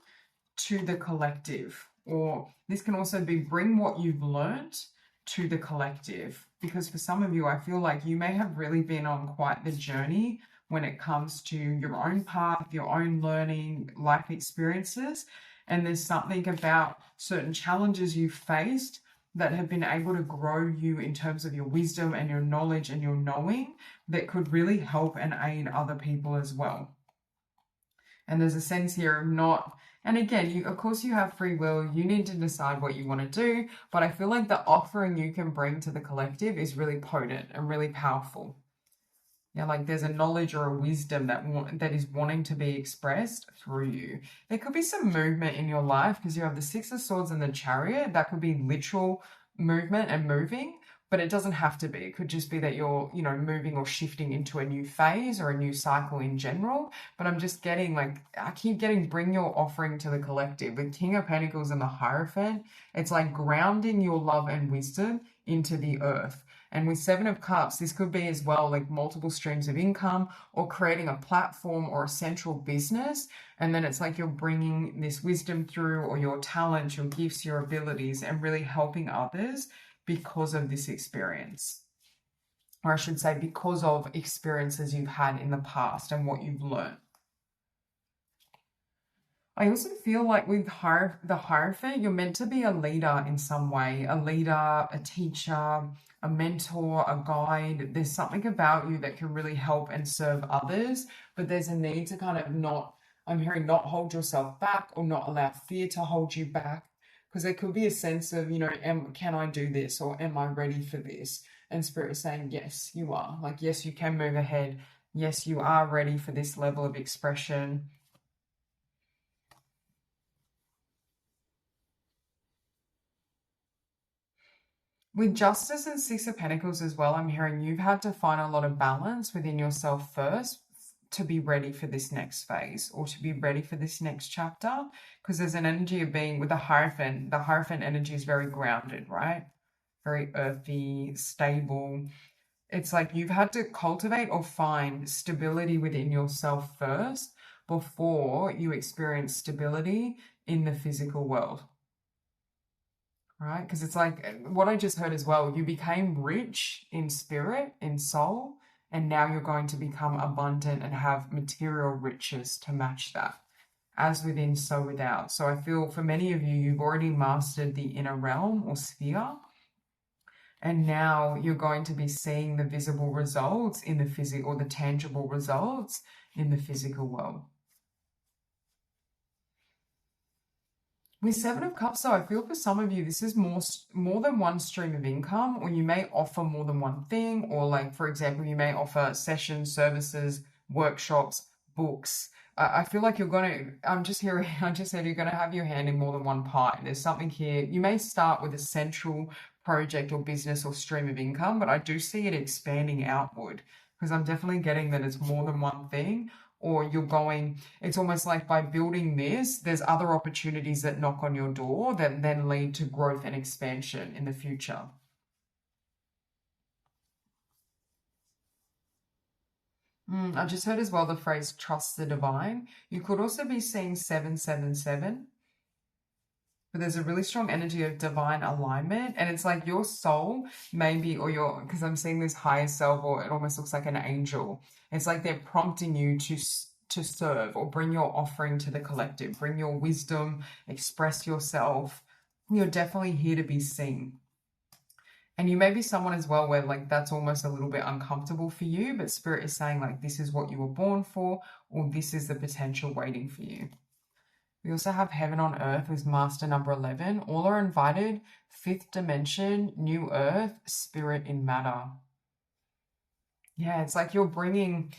to the collective, or this can also be bring what you've learned to the collective, because for some of you, I feel like you may have really been on quite the journey when it comes to your own path, your own learning, life experiences, and there's something about certain challenges you've faced that have been able to grow you in terms of your wisdom and your knowledge and your knowing that could really help and aid other people as well. And there's a sense here of not, and again, of course you have free will, you need to decide what you want to do, but I feel like the offering you can bring to the collective is really potent and really powerful. Yeah, like there's a knowledge or a wisdom that is wanting to be expressed through you. There could be some movement in your life because you have the Six of Swords and the Chariot. That could be literal movement and moving, but it doesn't have to be. It could just be that you're, moving or shifting into a new phase or a new cycle in general. But I'm just getting I keep getting bring your offering to the collective. With King of Pentacles and the Hierophant, it's like grounding your love and wisdom into the earth. And with Seven of Cups, this could be as well like multiple streams of income or creating a platform or a central business. And then it's like you're bringing this wisdom through, or your talents, your gifts, your abilities, and really helping others because of this experience. Or I should say, because of experiences you've had in the past and what you've learned. I also feel like with the Hierophant, you're meant to be a leader in some way, a leader, a teacher, a mentor, a guide. There's something about you that can really help and serve others, but there's a need to kind of I'm hearing not hold yourself back or not allow fear to hold you back, because there could be a sense of, can I do this, or am I ready for this? And Spirit is saying, yes, you are. Like, yes, you can move ahead. Yes, you are ready for this level of expression. With Justice and Six of Pentacles as well, I'm hearing you've had to find a lot of balance within yourself first to be ready for this next phase, or to be ready for this next chapter, because there's an energy of being with the Hierophant. The Hierophant energy is very grounded, right? Very earthy, stable. It's like you've had to cultivate or find stability within yourself first before you experience stability in the physical world. Right? Because it's like what I just heard as well, you became rich in spirit, in soul, and now you're going to become abundant and have material riches to match that. As within, so without. So I feel for many of you, you've already mastered the inner realm or sphere. And now you're going to be seeing the visible results in the physical, or the tangible results in the physical world. With Seven of Cups, though, I feel for some of you, this is more than one stream of income, or you may offer more than one thing, or like, for example, you may offer sessions, services, workshops, books. I feel like you're going to, I just said you're going to have your hand in more than one pie. There's something here. You may start with a central project or business or stream of income, but I do see it expanding outward, because I'm definitely getting that it's more than one thing. Or it's almost like by building this, there's other opportunities that knock on your door that then lead to growth and expansion in the future. I just heard as well the phrase trust the divine. You could also be seeing 777. but there's a really strong energy of divine alignment. And it's like your soul, maybe, or your, because I'm seeing this higher self, or it almost looks like an angel. It's like they're prompting you to serve or bring your offering to the collective, bring your wisdom, express yourself. You're definitely here to be seen. And you may be someone as well where like that's almost a little bit uncomfortable for you, but spirit is saying like this is what you were born for, or this is the potential waiting for you. We also have heaven on earth with master number 11. All are invited. Fifth dimension, new earth, spirit in matter. Yeah, it's like you're bringing,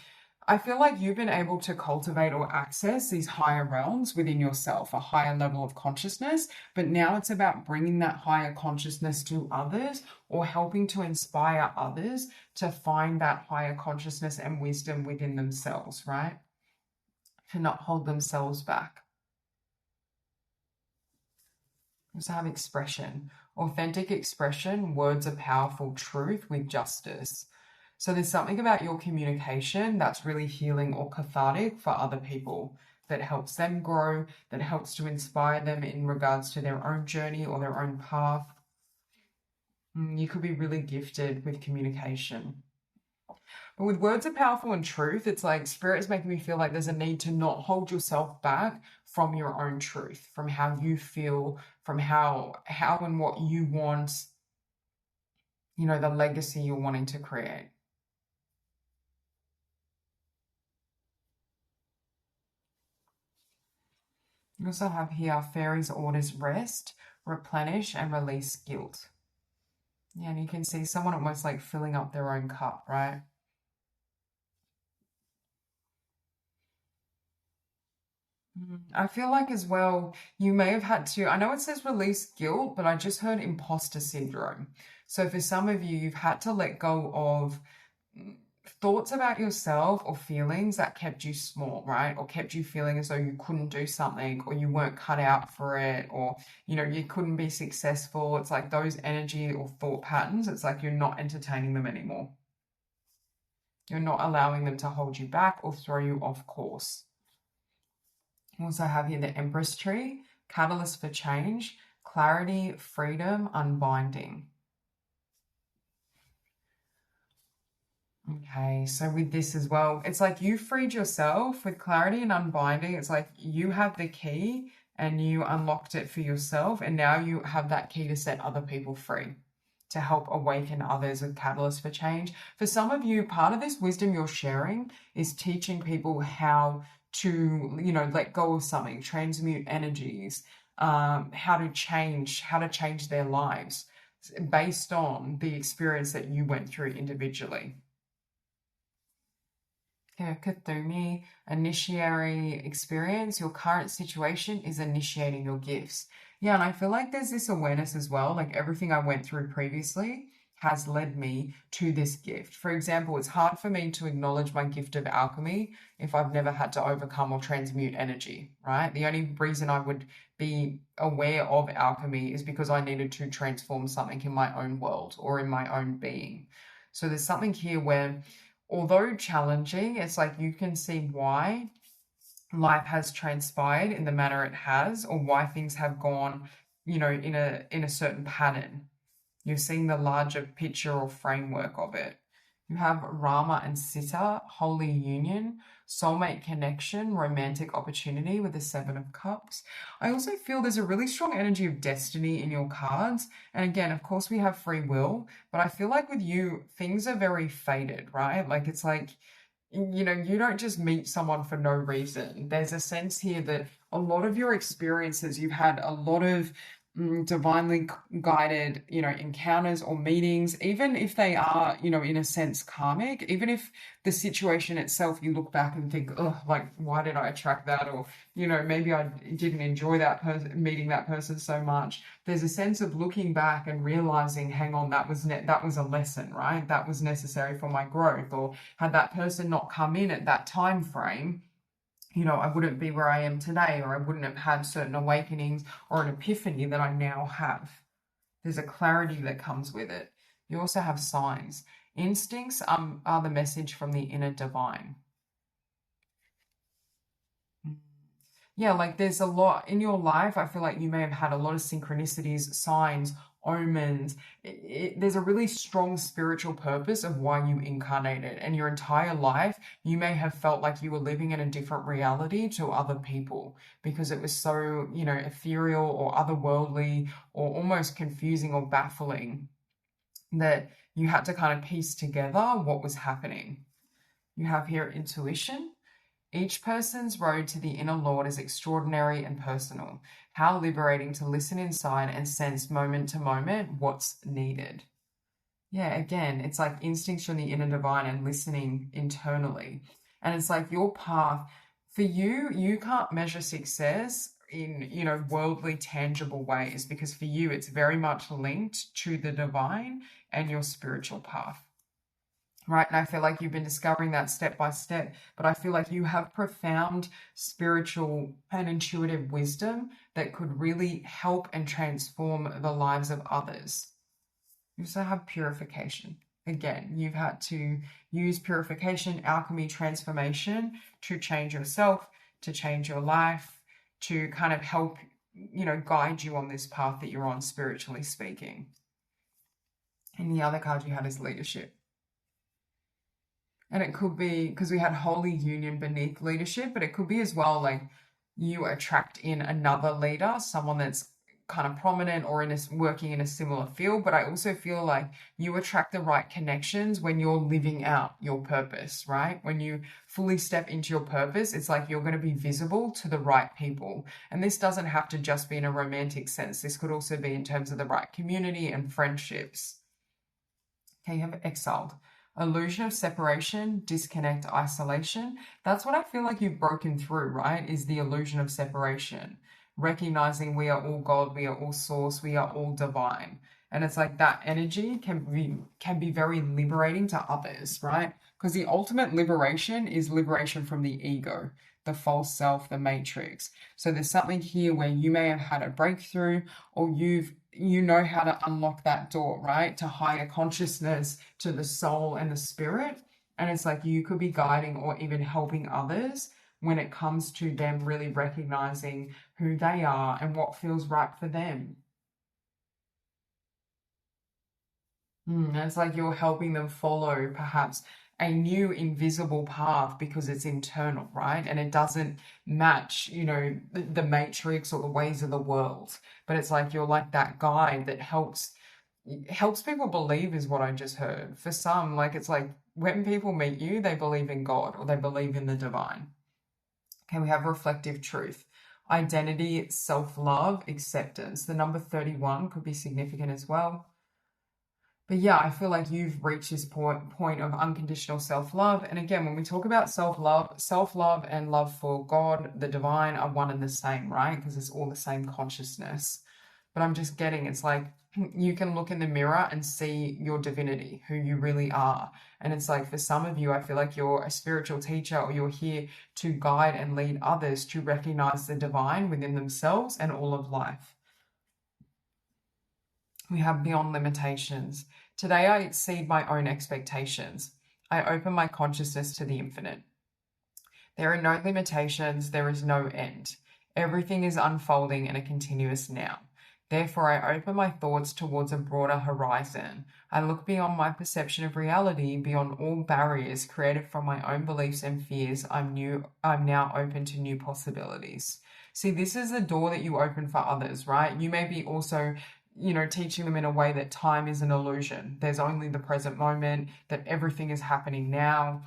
I feel like you've been able to cultivate or access these higher realms within yourself, a higher level of consciousness. But now it's about bringing that higher consciousness to others, or helping to inspire others to find that higher consciousness and wisdom within themselves, right? To not hold themselves back. We also have expression. Authentic expression, words are powerful, truth with justice. So there's something about your communication that's really healing or cathartic for other people, that helps them grow, that helps to inspire them in regards to their own journey or their own path. You could be really gifted with communication. But with words are powerful and truth, it's like spirit is making me feel like there's a need to not hold yourself back from your own truth, from how you feel, from how and what you want, you know, the legacy you're wanting to create. You also have here fairies orders rest, replenish, and release guilt. Yeah, and you can see someone almost like filling up their own cup, right? I feel like as well, you may have had to, I know it says release guilt, but I just heard imposter syndrome. So for some of you, you've had to let go of thoughts about yourself or feelings that kept you small, right? Or kept you feeling as though you couldn't do something, or you weren't cut out for it, or, you know, you couldn't be successful. It's like those energy or thought patterns, it's like you're not entertaining them anymore. You're not allowing them to hold you back or throw you off course. We also have here the Empress tree, catalyst for change, clarity, freedom, unbinding. Okay, so with this as well, it's like you freed yourself with clarity and unbinding. It's like you have the key and you unlocked it for yourself, and now you have that key to set other people free, to help awaken others with catalyst for change. For some of you, part of this wisdom you're sharing is teaching people how to, you know, let go of something, transmute energies, how to change their lives based on the experience that you went through individually. Kathumi, initiatory experience. Your current situation is initiating your gifts. Yeah, and I feel like there's this awareness as well, like everything I went through previously has led me to this gift. For example, it's hard for me to acknowledge my gift of alchemy if I've never had to overcome or transmute energy, right? The only reason I would be aware of alchemy is because I needed to transform something in my own world or in my own being. So there's something here where, although challenging, it's like you can see why life has transpired in the manner it has, or why things have gone, you know, in a certain pattern. You're seeing the larger picture or framework of it. You have Rama and Sita, holy union, soulmate connection, romantic opportunity with the Seven of Cups. I also feel there's a really strong energy of destiny in your cards. And again, of course, we have free will, but I feel like with you, things are very fated, right? Like it's like, you know, you don't just meet someone for no reason. There's a sense here that a lot of your experiences, you've had a lot of divinely guided, you know, encounters or meetings, even if they are, you know, in a sense karmic, even if the situation itself, you look back and think, oh, like, why did I attract that? Or, you know, maybe I didn't enjoy that person, meeting that person so much. There's a sense of looking back and realizing, hang on, that was a lesson, right? That was necessary for my growth. Or had that person not come in at that time frame, you know, I wouldn't be where I am today, or I wouldn't have had certain awakenings or an epiphany that I now have. There's a clarity that comes with it. You also have signs. Instincts are the message from the inner divine. yeah, like there's a lot in your life. I feel like you may have had a lot of synchronicities, signs, omens. There's a really strong spiritual purpose of why you incarnated, and your entire life, you may have felt like you were living in a different reality to other people because it was so, ethereal or otherworldly or almost confusing or baffling that you had to kind of piece together what was happening. You have here intuition. Each person's road to the inner Lord is extraordinary and personal. How liberating to listen inside and sense moment to moment what's needed. Yeah, again, it's like instincts from the inner divine and listening internally. And it's like your path, for you, you can't measure success in, worldly, tangible ways because for you, it's very much linked to the divine and your spiritual path. Right. And I feel like you've been discovering that step by step, but I feel like you have profound spiritual and intuitive wisdom that could really help and transform the lives of others. You also have purification. Again, you've had to use purification, alchemy, transformation to change yourself, to change your life, to kind of help, guide you on this path that you're on, spiritually speaking. And the other card you had is leadership. And it could be because we had holy union beneath leadership, but it could be as well like you attract in another leader, someone that's kind of prominent or working in a similar field. But I also feel like you attract the right connections when you're living out your purpose, right? When you fully step into your purpose, it's like you're going to be visible to the right people. And this doesn't have to just be in a romantic sense. This could also be in terms of the right community and friendships. Okay, you have exiled. Illusion of separation, disconnect, isolation. That's what I feel like you've broken through, right? Is the illusion of separation. Recognizing we are all God, we are all source, we are all divine. And it's like that energy can be very liberating to others, right? Because the ultimate liberation is liberation from the ego, the false self, the matrix. So there's something here where you may have had a breakthrough or you know how to unlock that door, right? To higher consciousness, to the soul and the spirit. And it's like you could be guiding or even helping others when it comes to them really recognizing who they are and what feels right for them. It's like you're helping them follow perhaps a new invisible path because it's internal, right? And it doesn't match, the matrix or the ways of the world. But it's like you're like that guide that helps people believe is what I just heard. For some, like it's like when people meet you, they believe in God or they believe in the divine. Okay, we have reflective truth. Identity, self-love, acceptance. The number 31 could be significant as well. But yeah, I feel like you've reached this point of unconditional self-love. And again, when we talk about self-love and love for God, the divine are one and the same, right? Because it's all the same consciousness. But I'm just getting, it's like you can look in the mirror and see your divinity, who you really are. And it's like for some of you, I feel like you're a spiritual teacher or you're here to guide and lead others to recognize the divine within themselves and all of life. We have beyond limitations. Today I exceed my own expectations. I open my consciousness to the infinite. There are no limitations, there is no end. Everything is unfolding in a continuous now. Therefore, I open my thoughts towards a broader horizon. I look beyond my perception of reality, beyond all barriers created from my own beliefs and fears. I'm now open to new possibilities. See, this is the door that you open for others, right? You may be also teaching them in a way that time is an illusion. There's only the present moment, that everything is happening now,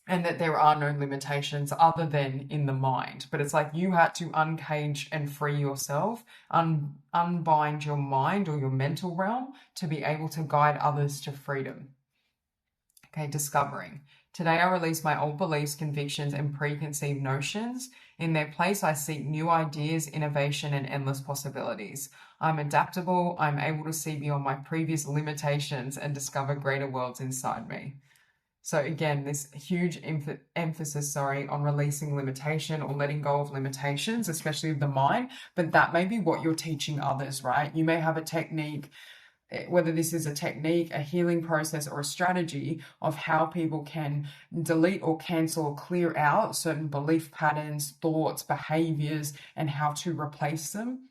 and that there are no limitations other than in the mind. But it's like you had to uncage and free yourself, unbind your mind or your mental realm to be able to guide others to freedom. Okay, discovering. Today I release my old beliefs, convictions, and preconceived notions. In their place, I seek new ideas, innovation, and endless possibilities. I'm adaptable. I'm able to see beyond my previous limitations and discover greater worlds inside me. So again, this huge emphasis, on releasing limitation or letting go of limitations, especially of the mind, but that may be what you're teaching others, right? You may have a technique whether this is a technique, a healing process, or a strategy of how people can delete or cancel or clear out certain belief patterns, thoughts, behaviors, and how to replace them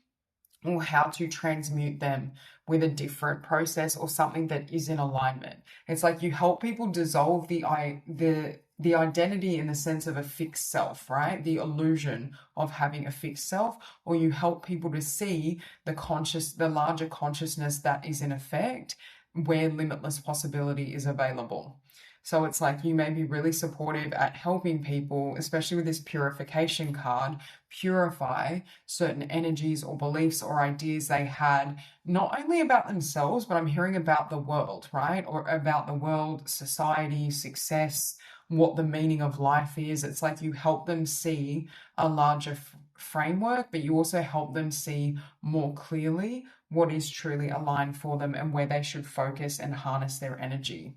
or how to transmute them with a different process or something that is in alignment. It's like you help people dissolve the identity in the sense of a fixed self, right? The illusion of having a fixed self, or you help people to see the larger consciousness that is in effect where limitless possibility is available. So it's like you may be really supportive at helping people, especially with this purification card, purify certain energies or beliefs or ideas they had, not only about themselves, but I'm hearing about the world, right? Or about the world, society, success, what the meaning of life is. It's like you help them see a larger framework, but you also help them see more clearly what is truly aligned for them and where they should focus and harness their energy.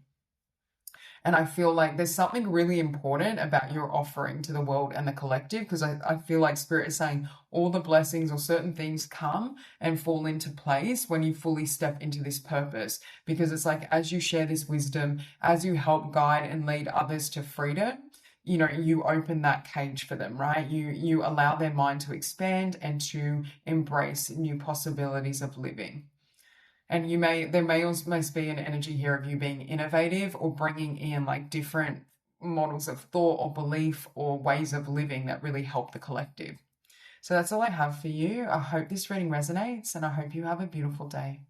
And I feel like there's something really important about your offering to the world and the collective, because I feel like Spirit is saying all the blessings or certain things come and fall into place when you fully step into this purpose. Because it's like, as you share this wisdom, as you help guide and lead others to freedom, you open that cage for them, right? You allow their mind to expand and to embrace new possibilities of living. And there may almost be an energy here of you being innovative or bringing in like different models of thought or belief or ways of living that really help the collective. So that's all I have for you. I hope this reading resonates and I hope you have a beautiful day.